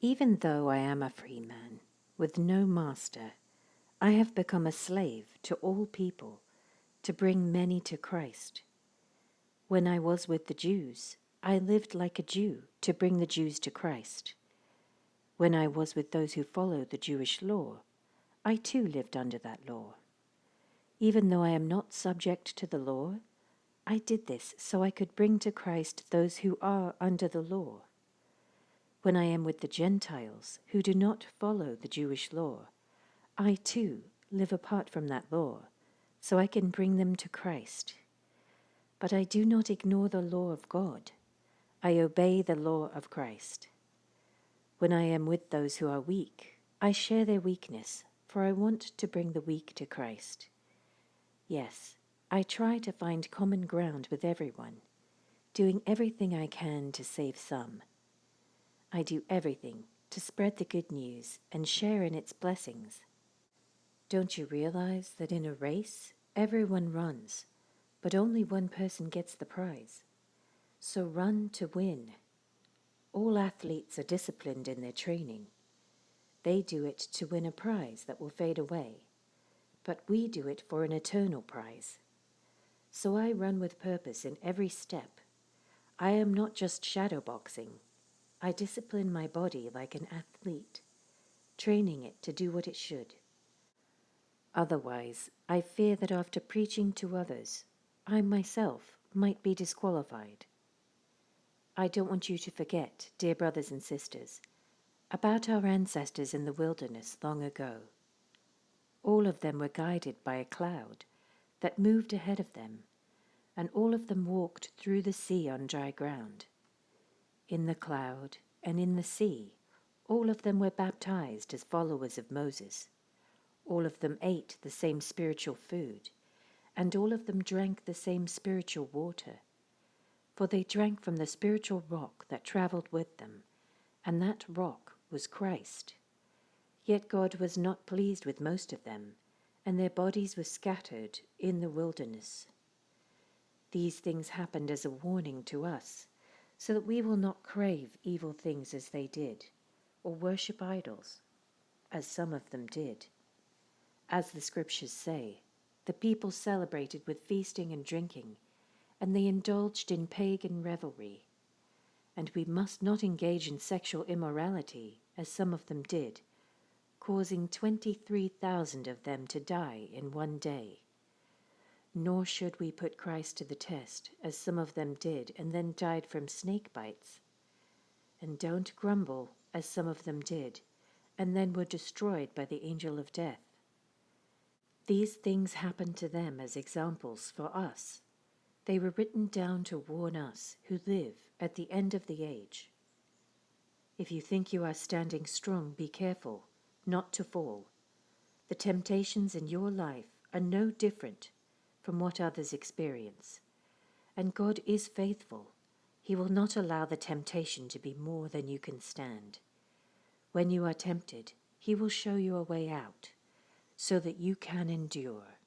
Even though I am a free man, with no master, I have become a slave to all people to bring many to Christ. When I was with the Jews, I lived like a Jew to bring the Jews to Christ. When I was with those who follow the Jewish law, I too lived under that law. Even though I am not subject to the law, I did this so I could bring to Christ those who are under the law. When I am with the Gentiles who do not follow the Jewish law, I too live apart from that law, so I can bring them to Christ. But I do not ignore the law of God. I obey the law of Christ. When I am with those who are weak, I share their weakness, for I want to bring the weak to Christ. Yes, I try to find common ground with everyone, doing everything I can to save some. I do everything to spread the good news and share in its blessings. Don't you realize that in a race, everyone runs, but only one person gets the prize? So run to win. All athletes are disciplined in their training. They do it to win a prize that will fade away, but we do it for an eternal prize. So I run with purpose in every step. I am not just shadowboxing. I discipline my body like an athlete, training it to do what it should. Otherwise, I fear that after preaching to others, I myself might be disqualified. I don't want you to forget, dear brothers and sisters, about our ancestors in the wilderness long ago. All of them were guided by a cloud that moved ahead of them, and all of them walked through the sea on dry ground. In the cloud and in the sea, all of them were baptized as followers of Moses. All of them ate the same spiritual food, and all of them drank the same spiritual water. For they drank from the spiritual rock that traveled with them, and that rock was Christ. Yet God was not pleased with most of them, and their bodies were scattered in the wilderness. These things happened as a warning to us, so that we will not crave evil things as they did, or worship idols, as some of them did. As the scriptures say, the people celebrated with feasting and drinking, and they indulged in pagan revelry. And we must not engage in sexual immorality, as some of them did, causing 23,000 of them to die in one day. Nor should we put Christ to the test, as some of them did, and then died from snake bites. And don't grumble, as some of them did, and then were destroyed by the angel of death. These things happened to them as examples for us. They were written down to warn us who live at the end of the age. If you think you are standing strong, be careful not to fall. The temptations in your life are no different from what others experience. And God is faithful. He will not allow the temptation to be more than you can stand. When you are tempted, He will show you a way out, so that you can endure.